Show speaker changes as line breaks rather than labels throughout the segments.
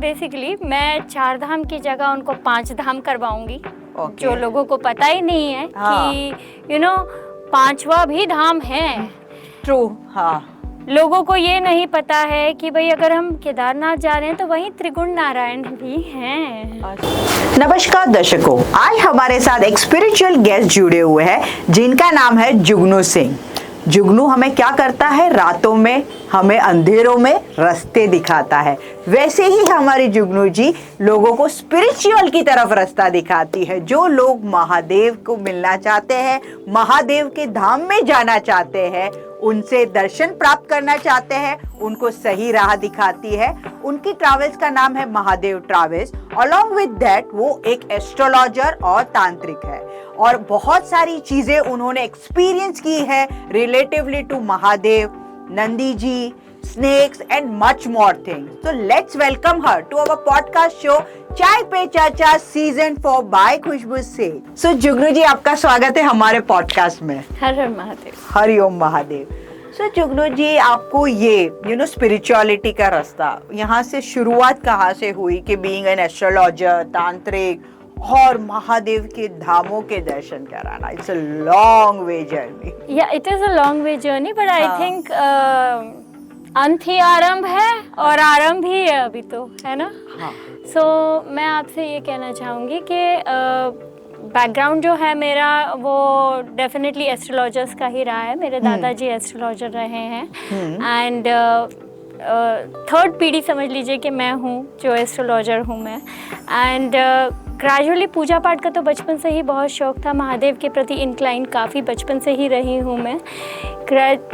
Basically मैं 4 धाम की जगह उनको 5 धाम करवाऊंगी। जो लोगों को पता ही नहीं है कि पांचवा भी धाम है।
ट्रू। हाँ,
लोगों को ये नहीं पता है कि भाई अगर हम केदारनाथ जा रहे हैं तो वहीं त्रिगुण नारायण भी हैं।
नमस्कार दर्शकों, आज हमारे साथ एक स्पिरिचुअल गेस्ट जुड़े हुए हैं जिनका नाम है जुगनू सिंह। जुगनू हमें क्या करता है? रातों में हमें अंधेरों में रास्ते दिखाता है। वैसे ही हमारी जुगनू जी लोगों को स्पिरिचुअल की तरफ रास्ता दिखाती है। जो लोग महादेव को मिलना चाहते हैं, महादेव के धाम में जाना चाहते हैं, उनसे दर्शन प्राप्त करना चाहते हैं, उनको सही राह दिखाती है। उनकी ट्रैवल्स का नाम है Mahadev travels. Along with that वो एक एस्ट्रोलॉजर और तांत्रिक है और बहुत सारी चीजें उन्होंने एक्सपीरियंस की है relatively to Mahadev, Nandi ji, snakes and much more things. So let's welcome her to our podcast show चाय पे चाचा सीजन 4 बाय खुशबू से। So जुगनू जी, आपका स्वागत है हमारे पॉडकास्ट में।
हर हर महादेव।
हरिओम महादेव। So जुगनू जी, आपको ये स्पिरिचुअलिटी का रास्ता यहाँ से शुरुआत कहाँ से हुई कि बीइंग एन एस्ट्रोलॉजर, तांत्रिक और महादेव के धामों के दर्शन कराना? It's a long way journey.
या it is a long way journey, but I think अंत ही आरंभ है और आरंभ ही है अभी तो, है ना? सो मैं आपसे ये कहना चाहूँगी कि बैकग्राउंड जो है मेरा वो डेफिनेटली एस्ट्रोलॉजर्स का ही रहा है। मेरे दादाजी एस्ट्रोलॉजर रहे हैं एंड थर्ड पीढ़ी समझ लीजिए कि मैं हूँ जो एस्ट्रोलॉजर हूँ मैं। एंड ग्रेजुअली पूजा पाठ का तो बचपन से ही बहुत शौक़ था। महादेव के प्रति इंक्लाइन काफ़ी बचपन से ही रही हूँ मैं।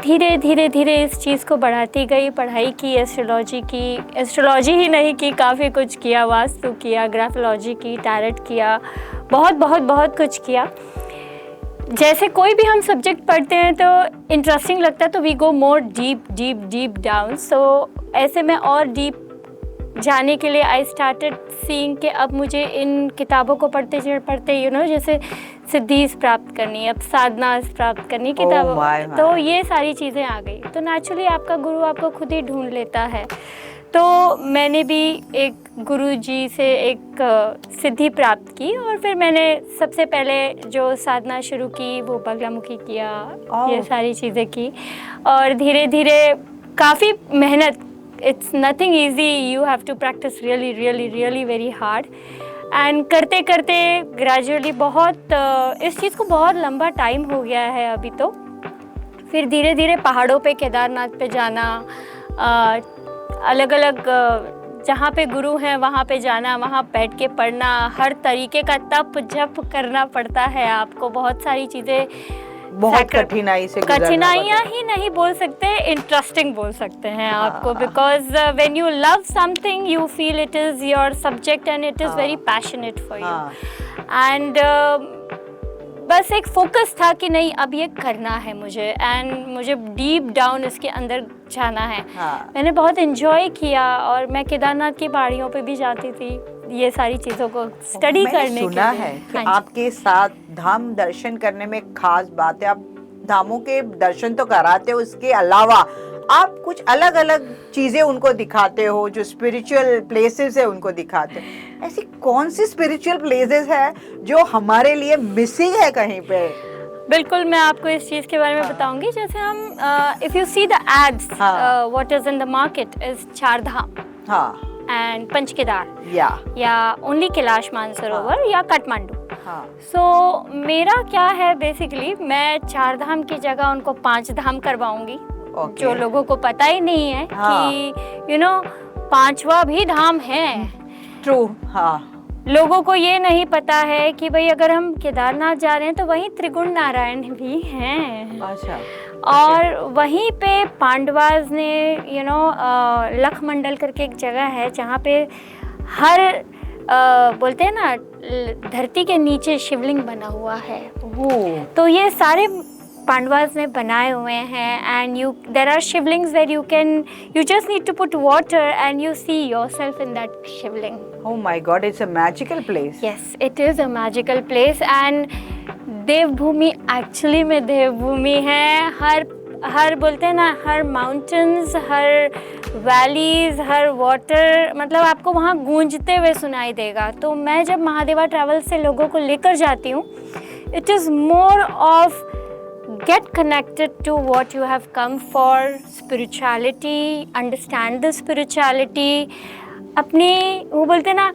धीरे धीरे धीरे इस चीज़ को बढ़ाती गई, पढ़ाई की, एस्ट्रोलॉजी ही नहीं की, काफ़ी कुछ किया, वास्तु किया, ग्राफोलॉजी की, टैरेट किया, बहुत कुछ किया। जैसे कोई भी हम सब्जेक्ट पढ़ते हैं तो इंटरेस्टिंग लगता है तो we go more deep down. So ऐसे में और डीप जाने के लिए आई स्टार्टेड सीइंग कि अब मुझे इन किताबों को पढ़ते जैसे सिद्धि प्राप्त करनी, अब साधना प्राप्त करनी किताबों, तो ये सारी चीज़ें आ गई। तो नेचुरली आपका गुरु आपको खुद ही ढूंढ लेता है। तो मैंने भी एक गुरु जी से एक सिद्धि प्राप्त की और फिर मैंने सबसे पहले जो साधना शुरू की वो बगलामुखी किया, ये सारी चीज़ें की और धीरे धीरे काफ़ी मेहनत। It's nothing easy. You have to practice really very hard. And करते करते gradually बहुत इस चीज़ को बहुत लंबा टाइम हो गया है अभी तो। फिर धीरे धीरे पहाड़ों पे केदारनाथ पे जाना, अलग अलग जहाँ पे गुरु हैं वहाँ पे जाना, वहाँ बैठ के पढ़ना, हर तरीके का तप जप करना पड़ता है आपको। बहुत सारी चीज़ें
बहुत कठिनाइयाँ
ही नहीं बोल सकते, इंटरेस्टिंग बोल सकते हैं आपको, because when you love something you feel it is your subject and it is very passionate for you. And बस एक फोकस था कि नहीं अब ये करना है मुझे एंड मुझे डीप डाउन इसके अंदर जाना है। मैंने बहुत एंजॉय किया और मैं केदारनाथ की पहाड़ियों पे भी जाती थी ये सारी चीज़ों को स्टडी करने के लिए।
सुना है कि आपके साथ धाम दर्शन करने में खास बात है, आप धामों के दर्शन तो कराते हो, उसके अलावा आप कुछ अलग अलग चीजें उनको दिखाते हो, जो स्पिरिचुअल प्लेसेस है उनको दिखाते हो। ऐसी कौन सी स्पिरिचुअल प्लेसेस है जो हमारे लिए मिसिंग है कहीं पे?
बिल्कुल, मैं आपको इस चीज़ के बारे में बताऊंगी। जैसे हम if you see the ads what is in the market is 4 Dham and Panchkedar या ओनली कैलाश मानसरोवर या काठमांडू। सो मेरा क्या है बेसिकली, मैं 4 धाम की जगह उनको 5 धाम करवाऊंगी। जो लोगों को पता ही नहीं है कि पांचवा भी धाम है।
ट्रू।
लोगों को ये नहीं पता है कि भाई अगर हम केदारनाथ जा रहे हैं तो वहीं त्रिगुण नारायण भी हैं।
अच्छा।
और वहीं पे पांडवाज ने लखमंडल करके एक जगह है जहाँ पे हर बोलते हैं ना धरती के नीचे शिवलिंग बना हुआ है। तो ये सारे पांडवास ने बनाए हुए हैं and there are shivlings where you just need to put water and you see yourself in that shivling.
Oh my God, it's a magical place.
Yes, it is a magical place and Devbhoomi actually में देवभूमि है। हर हर बोलते हैं ना, हर mountains, हर valleys, हर वाटर, मतलब आपको वहाँ गूंजते हुए सुनाई देगा। तो मैं जब महादेवा ट्रैवल से लोगों को लेकर जाती हूँ, it is more of get connected to what you have come for, spirituality, understand the spirituality, अपनी वो बोलते हैं ना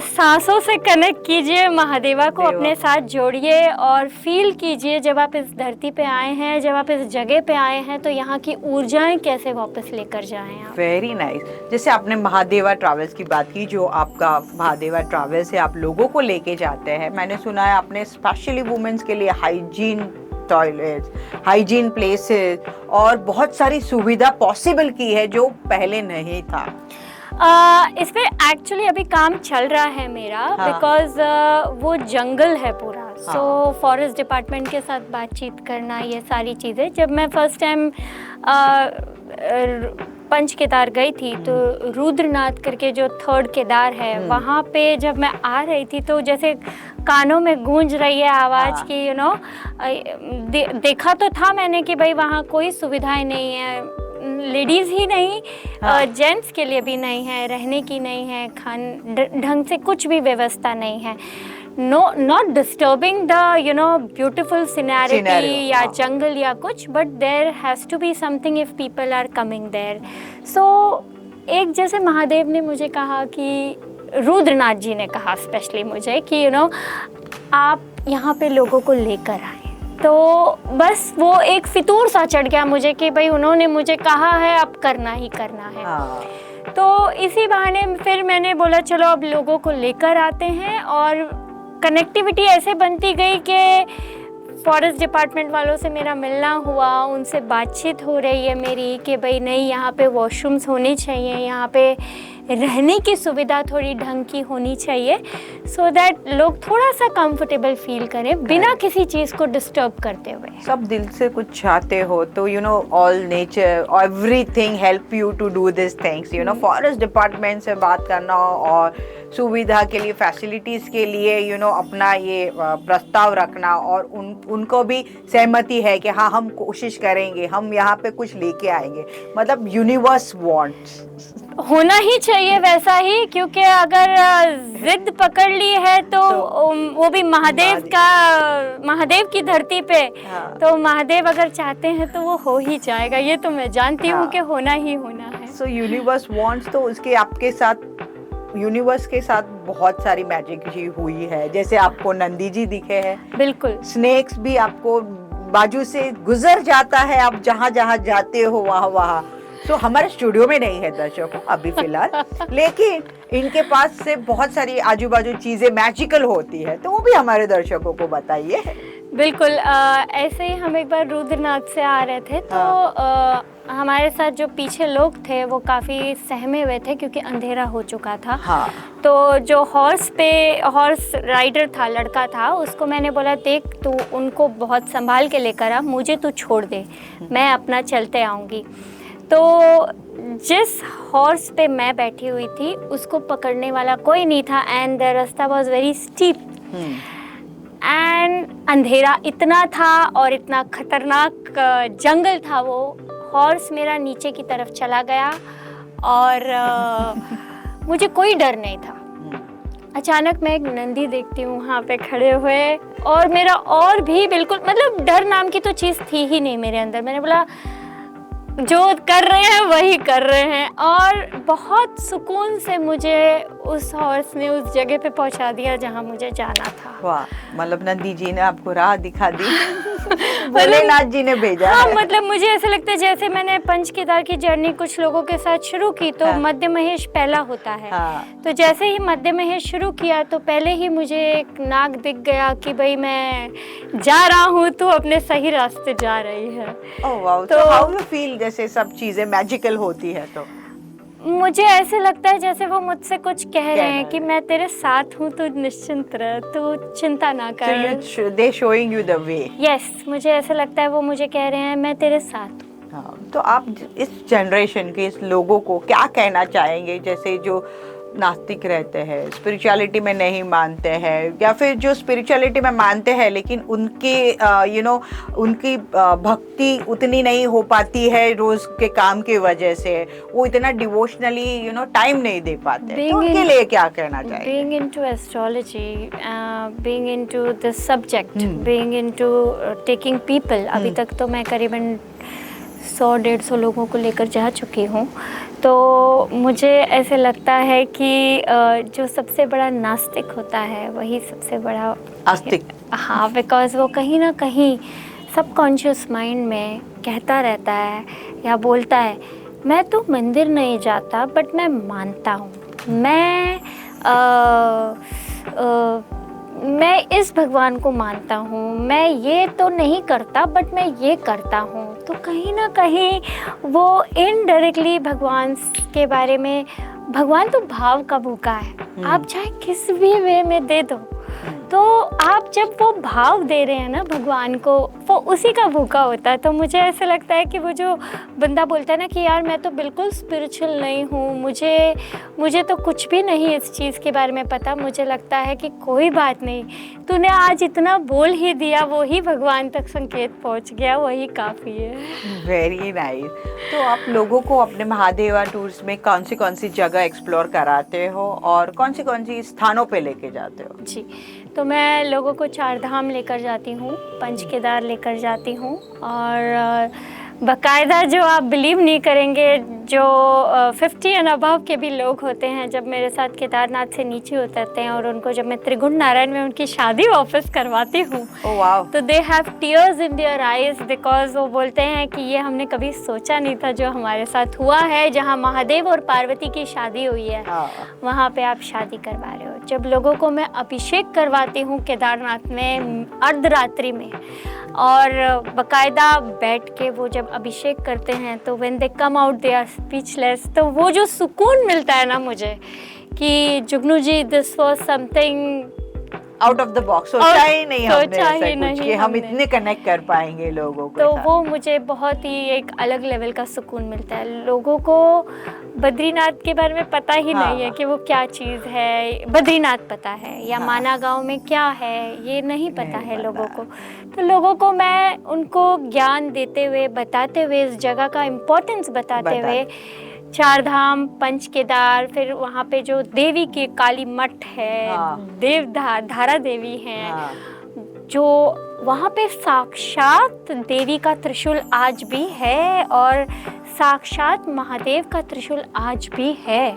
सांसों से कनेक्ट कीजिए, महादेवा को अपने साथ जोड़िए और फील कीजिए जब आप इस धरती पे आए हैं, जब आप इस जगह पे आए हैं, तो यहाँ की ऊर्जाएं कैसे वापस लेकर जाएं आप।
Very nice. जैसे आपने महादेवा ट्रैवल्स की बात की, जो आपका महादेवा ट्रैवल्स से आप लोगों को लेके जाते हैं, मैंने सुना है आपने स्पेशली वुमेन्स के लिए हाइजीन टॉयलेट्स, हाइजीन प्लेसेस और बहुत सारी सुविधा पॉसिबल की है जो पहले नहीं था।
इस पे एक्चुअली अभी काम चल रहा है मेरा, बिकॉज वो जंगल है पूरा। सो फॉरेस्ट डिपार्टमेंट के साथ बातचीत करना, ये सारी चीज़ें। जब मैं फर्स्ट टाइम पंच केदार गई थी, तो रुद्रनाथ करके जो थर्ड केदार है, वहाँ पे जब मैं आ रही थी तो जैसे कानों में गूंज रही है आवाज़ की, यू नो, देखा तो था मैंने कि भाई वहाँ कोई सुविधाएं नहीं है, लेडीज़ ही नहीं, जेंट्स के लिए भी नहीं है, रहने की नहीं है, ढंग से कुछ भी व्यवस्था नहीं है। No, not disturbing the you know beautiful serenity या जंगल या कुछ, but there has to be something if people are coming there. So एक जैसे महादेव ने मुझे कहा कि, रुद्रनाथ जी ने कहा स्पेशली मुझे कि यू नो आप यहाँ पे लोगों को लेकर आए, तो बस वो एक फितूर सा चढ़ गया मुझे कि भाई उन्होंने मुझे कहा है, अब करना ही करना है। तो इसी बहाने फिर मैंने बोला चलो अब लोगों को लेकर आते हैं, और कनेक्टिविटी ऐसे बनती गई कि फॉरेस्ट डिपार्टमेंट वालों से मेरा मिलना हुआ, उनसे बातचीत हो रही है मेरी कि भाई नहीं, यहाँ पे वॉशरूम्स होने चाहिए, यहाँ पे रहने की सुविधा थोड़ी ढंग की होनी चाहिए, सो दैट लोग थोड़ा सा कंफर्टेबल फील करें बिना किसी चीज़ को डिस्टर्ब करते हुए।
सब दिल से कुछ चाहते हो तो you know all nature, everything help you to do this things, you know forest department से बात करना और सुविधा के लिए, फैसिलिटीज़ के लिए यू नो अपना ये प्रस्ताव रखना, और उनको भी सहमति है कि हाँ हम कोशिश करेंगे, हम यहाँ पे कुछ लेके आएंगे, मतलब यूनिवर्स वांट्स
होना ही चाहिए वैसा ही, क्योंकि अगर जिद पकड़ ली है तो वो भी महादेव की धरती पे, तो महादेव अगर चाहते हैं तो वो हो ही जाएगा, ये तो मैं जानती हूँ कि होना ही होना है।
सो यूनिवर्स वांट्स, तो उसके आपके साथ यूनिवर्स के साथ बहुत सारी मैजिक ही हुई है, जैसे आपको नंदी जी दिखे हैं, बिल्कुल, स्नेक्स भी आपको बाजू से गुजर जाता है, आप जहाँ जहाँ जाते हो वहाँ। तो हमारे स्टूडियो में नहीं है दर्शकों अभी फिलहाल, लेकिन इनके पास से बहुत सारी आजू बाजू चीजें मैजिकल होती है, तो वो भी हमारे दर्शकों को बताइए।
बिल्कुल, ऐसे ही हम एक बार रुद्रनाथ से आ रहे थे, तो हमारे साथ जो पीछे लोग थे वो काफ़ी सहमे हुए थे क्योंकि अंधेरा हो चुका था। तो जो हॉर्स राइडर था, लड़का था, उसको मैंने बोला देख तू उनको बहुत संभाल के लेकर आ, मुझे तू छोड़ दे, मैं अपना चलते आऊँगी। तो जिस हॉर्स पे मैं बैठी हुई थी उसको पकड़ने वाला कोई नहीं था, एंड द रास्ता वाज वेरी स्टीप, एंड अंधेरा इतना था और इतना खतरनाक जंगल था वो। हॉर्स मेरा नीचे की तरफ चला गया और मुझे कोई डर नहीं था। अचानक मैं एक नंदी देखती हूँ वहाँ पे खड़े हुए, और मेरा और भी बिल्कुल मतलब डर नाम की तो चीज़ थी ही नहीं मेरे अंदर। मैंने बोला जो कर रहे हैं वही कर रहे हैं, और बहुत सुकून से मुझे उस हॉर्स ने उस जगह पे पहुंचा दिया जहां मुझे जाना था।
वाह, मतलब नंदी जी ने आपको राह दिखा दी, भोलेनाथ जी ने भेजा।
हाँ, मतलब मुझे ऐसा लगता है जैसे मैंने पंच केदार की जर्नी कुछ लोगों के साथ शुरू की, तो मध्य महेश पहला होता है। तो जैसे ही मध्य महेश शुरू किया तो पहले ही मुझे एक नाग दिख गया कि भाई मैं जा रहा हूँ, तो अपने सही रास्ते जा रही है।
ओह वाओ, तो हाउ यू फील जैसे सब चीजें मैजिकल होती है? तो
मुझे ऐसे लगता है जैसे वो मुझसे कुछ कह रहे हैं कि मैं तेरे साथ हूँ, तू निश्चिंत रह, तू चिंता ना कर।
So they showing you the way.
Yes, मुझे ऐसा लगता है वो मुझे कह रहे हैं मैं तेरे साथ हूँ।
हाँ, तो आप इस जनरेशन के इस लोगों को क्या कहना चाहेंगे, जैसे जो नास्तिक रहते हैं, स्पिरिचुअलिटी में नहीं मानते हैं, या फिर जो स्पिरिचुअलिटी में मानते हैं लेकिन उनकी उनकी भक्ति उतनी नहीं हो पाती है रोज के काम की वजह से, वो इतना डिवोशनली टाइम नहीं दे पाते, तो उनके लिए क्या कहना चाहिए?
Being into astrology, being into this subject, being into taking people, अभी तक तो मैं करीबन 100-150 लोगों को लेकर जा चुकी हूँ, तो मुझे ऐसे लगता है कि जो सबसे बड़ा नास्तिक होता है वही सबसे बड़ा
आस्तिक।
हाँ, बिकॉज वो कहीं ना कहीं सबकॉन्शियस माइंड में कहता रहता है या बोलता है, मैं तो मंदिर नहीं जाता बट मैं मानता हूँ, मैं इस भगवान को मानता हूँ, मैं ये तो नहीं करता बट मैं ये करता हूँ। तो कहीं ना कहीं वो इनडायरेक्टली भगवान के बारे में, भगवान तो भाव का भूखा है, आप चाहे किस भी वे में दे दो, तो आप जब वो भाव दे रहे हैं ना भगवान को, वो उसी का भूखा होता है। तो मुझे ऐसा लगता है कि वो जो बंदा बोलता है ना कि यार मैं तो बिल्कुल स्पिरिचुअल नहीं हूँ, मुझे तो कुछ भी नहीं इस चीज़ के बारे में पता, मुझे लगता है कि कोई बात नहीं, तूने आज इतना बोल ही दिया, वही भगवान तक संकेत पहुँच गया, वही काफ़ी है।
Very nice. तो आप लोगों को अपने महादेवा टूर्स में कौन सी जगह एक्सप्लोर कराते हो और कौन सी स्थानों पे लेके जाते हो?
जी, तो मैं लोगों को 4 धाम लेकर जाती हूँ, पंच केदार लेकर जाती हूँ, और बाकायदा जो आप बिलीव नहीं करेंगे, जो 50 एंड अबव के भी लोग होते हैं, जब मेरे साथ केदारनाथ से नीचे उतरते हैं और उनको जब मैं त्रिगुण नारायण में उनकी शादी वापस करवाती हूँ, तो they have tears in their eyes, because वो बोलते हैं कि ये हमने कभी सोचा नहीं था जो हमारे साथ हुआ है, जहाँ महादेव और पार्वती की शादी हुई है वहाँ पे आप शादी करवा रहे हो। जब लोगों को मैं अभिषेक करवाती हूँ केदारनाथ में अर्धरात्रि में, और बाकायदा बैठ के वो जब अभिषेक करते हैं, तो when they come out they are speechless, तो वो जो सुकून मिलता है ना मुझे कि Jugnu ji, this was something
out of the box, सोचा ही नहीं हमने ऐसा कुछ कि हम
हमने
इतने कनेक्ट कर पाएंगे लोगों को।
तो वो मुझे बहुत ही एक अलग लेवल का सुकून मिलता है। लोगों को बद्रीनाथ के बारे में पता ही नहीं है कि वो क्या चीज़ है, बद्रीनाथ पता है या माना गांव में क्या है, ये नहीं पता है लोगों को। तो लोगों को मैं उनको ज्ञान देते हुए, बताते हुए, इस जगह का इम्पोर्टेंस बताते हुए, 4 धाम, पंच केदार, फिर वहाँ पे जो देवी की काली मठ है, धारा देवी हैं, जो वहाँ पे साक्षात देवी का त्रिशूल आज भी है और साक्षात महादेव का त्रिशूल आज भी है।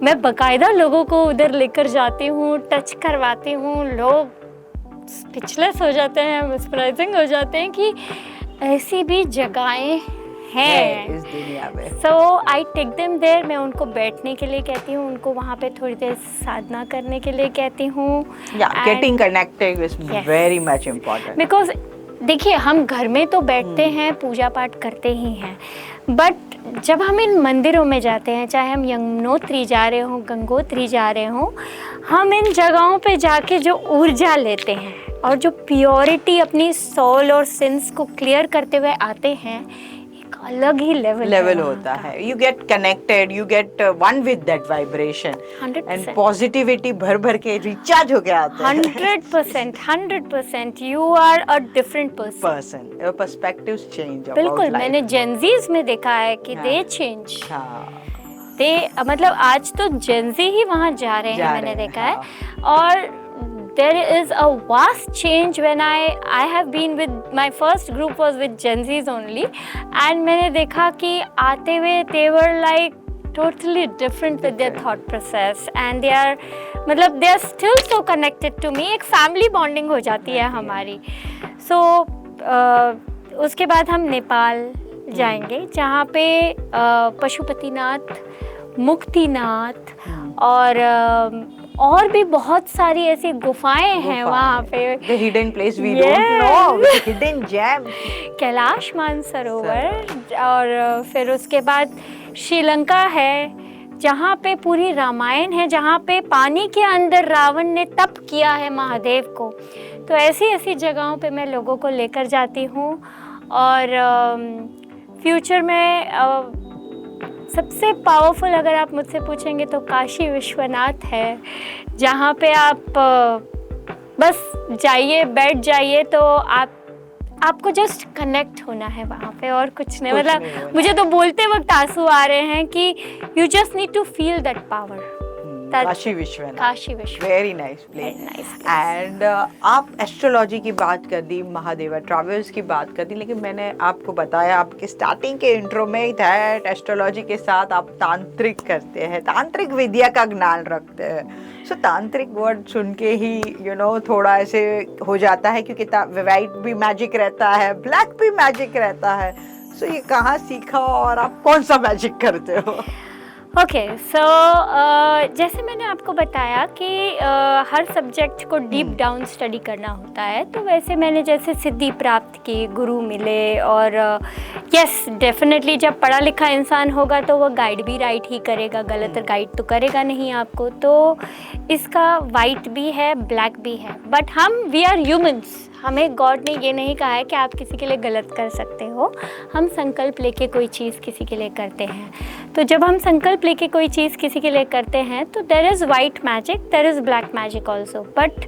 मैं बकायदा लोगों को उधर लेकर जाती हूँ, टच करवाती हूँ, लोग स्पीचलेस हो जाते हैं, मेस्मराइजिंग हो जाते हैं कि ऐसी भी जगहें हैं
इस दुनिया में।
सो आई टेक देम देयर, मैं उनको बैठने के लिए कहती हूँ, उनको वहाँ पे थोड़ी देर साधना करने के लिए कहती हूँ।
Getting connected is very much important,
because देखिए हम घर में तो बैठते हैं, पूजा पाठ करते ही हैं, बट जब हम इन मंदिरों में जाते हैं, चाहे हम यमुनोत्री जा रहे हों, गंगोत्री जा रहे हों, हम इन जगहों पे जाके जो ऊर्जा लेते हैं और जो प्योरिटी अपनी सोल और सिंस को क्लियर करते हुए आते हैं, अलग ही लेवल
होता है। You get connected, you get one with that vibration and positivity भर के रिचार्ज हो गया आता है।
100% you are a different person,
your perspectives change.
बिल्कुल, मैंने जेनजीज में देखा है कि दे चेंज, मतलब आज तो जेनजी ही वहाँ जा रहे हैं, मैंने देखा है। और there is a vast change when I have been with, my first group was with Gen Zs only, and मैंने देखा कि आते हुए they were like totally different with their thought process, and they are, मतलब they are still so connected to me, एक family bonding हो जाती है हमारी। So उसके बाद हम नेपाल जाएंगे, जहाँ पे पशुपतिनाथ, मुक्तिनाथ और भी बहुत सारी ऐसी गुफाएं हैं वहाँ पे।
The hidden place we don't know, the hidden gem।
Kailash Mansarovar, और फिर उसके बाद श्रीलंका है, जहाँ पे पूरी रामायण है, जहाँ पे पानी के अंदर रावण ने तप किया है महादेव को। तो ऐसी जगहों पे मैं लोगों को लेकर जाती हूँ, और फ्यूचर में सबसे पावरफुल अगर आप मुझसे पूछेंगे तो काशी विश्वनाथ है, जहाँ पे आप बस जाइए, बैठ जाइए तो आपको जस्ट कनेक्ट होना है वहाँ पे, और कुछ नहीं। मतलब मुझे तो बोलते वक्त आंसू आ रहे हैं कि you just need to feel that power.
Kashi Vishwanath, very nice place. And आप एस्ट्रोलॉजी की बात कर दी, महादेवा ट्रैवल्स की बात कर दी, लेकिन मैंने आपको बताया आपके स्टार्टिंग के इंट्रो में ही दैट एस्ट्रोलॉजी के साथ आप तांत्रिक करते हैं, तांत्रिक विद्या का ज्ञान रखते हैं। सो तांत्रिक वर्ड सुन के ही थोड़ा ऐसे हो जाता है, क्योंकि व्हाइट भी मैजिक रहता है, ब्लैक भी मैजिक रहता है। सो ये कहाँ सीखा और आप कौन सा मैजिक करते हो?
ओके, सो जैसे मैंने आपको बताया कि हर सब्जेक्ट को डीप डाउन स्टडी करना होता है, तो वैसे मैंने जैसे सिद्धि प्राप्त की, गुरु मिले, और यस डेफिनेटली जब पढ़ा लिखा इंसान होगा तो वो गाइड भी राइट ही करेगा, गलत गाइड तो करेगा नहीं आपको। तो इसका वाइट भी है, ब्लैक भी है, बट वी आर ह्यूमंस। हमें गॉड ने ये नहीं कहा है कि आप किसी के लिए गलत कर सकते हो। हम संकल्प लेके कोई चीज़ किसी के लिए करते हैं, तो जब हम संकल्प लेके कोई चीज़ किसी के लिए करते हैं तो there is white magic, there is black magic also. But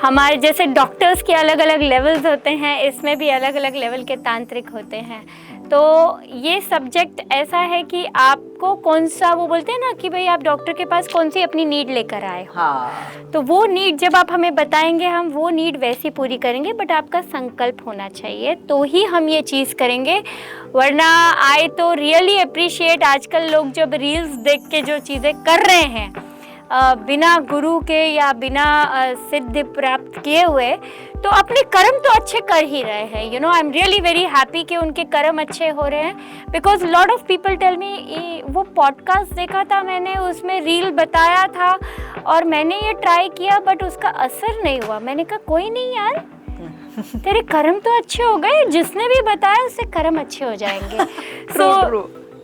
हमारे जैसे डॉक्टर्स के अलग अलग लेवल्स होते हैं, इसमें भी अलग अलग लेवल के तांत्रिक होते हैं। तो ये सब्जेक्ट ऐसा है कि आपको कौन सा, वो बोलते हैं ना कि भाई आप डॉक्टर के पास कौन सी अपनी नीड लेकर आए हो,
हाँ।
तो वो नीड जब आप हमें बताएंगे हम वो नीड वैसी पूरी करेंगे, बट आपका संकल्प होना चाहिए तो ही हम ये चीज़ करेंगे। वरना आई तो रियली अप्रिशिएट आजकल लोग जब रील्स देख के जो चीज़ें कर रहे हैं बिना गुरु के या बिना सिद्धि प्राप्त किए हुए, तो अपने कर्म तो अच्छे कर ही रहे हैं। I am really very happy कि उनके कर्म अच्छे हो रहे हैं, because lot of people tell me, वो पॉडकास्ट देखा था मैंने, उसमें रील बताया था और मैंने ये ट्राई किया बट उसका असर नहीं हुआ। मैंने कहा कोई नहीं यार, तेरे कर्म तो अच्छे हो गए, जिसने भी बताया उससे कर्म अच्छे हो जाएंगे।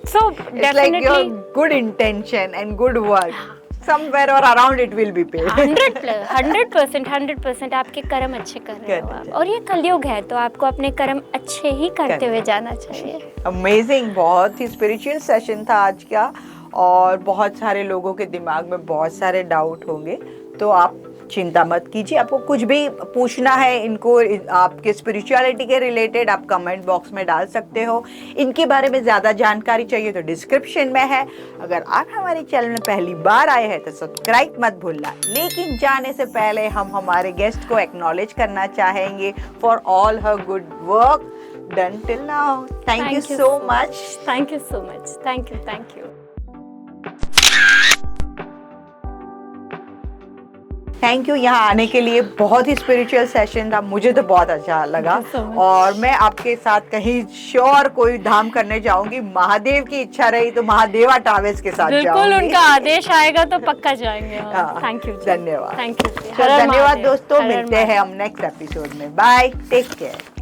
so definitely
good intention and good work, somewhere or around it will be paid.
100% आपके कर्म अच्छे कर रहे हो आप, और ये कलयुग है तो आपको अपने कर्म अच्छे ही करते हुए जाना चाहिए।
अमेजिंग, बहुत ही स्पिरिचुअल सेशन था आज का, और बहुत सारे लोगों के दिमाग में बहुत सारे डाउट होंगे, तो आप चिंता मत कीजिए। आपको कुछ भी पूछना है इनको आपके स्पिरिचुअलिटी के रिलेटेड, आप कमेंट बॉक्स में डाल सकते हो। इनके बारे में ज़्यादा जानकारी चाहिए तो डिस्क्रिप्शन में है। अगर आप हमारे चैनल में पहली बार आए हैं तो सब्सक्राइब मत भूलना। लेकिन जाने से पहले हम हमारे गेस्ट को एक्नॉलेज करना चाहेंगे for all her good work done till now. Thank you so much.
Thank you so much. Thank you.
Thank you यहाँ आने के लिए। बहुत ही स्पिरिचुअल सेशन था, मुझे तो बहुत अच्छा लगा, और मैं आपके साथ कहीं श्योर कोई धाम करने जाऊंगी। महादेव की इच्छा रही तो महादेवा ट्रैवल्स के साथ जाऊंगी।
बिल्कुल, उनका आदेश आएगा तो पक्का जाएंगे। Thank you.
धन्यवाद।
Thank you.
धन्यवाद दोस्तों, मिलते हैं हम नेक्स्ट एपिसोड में। Bye, take care.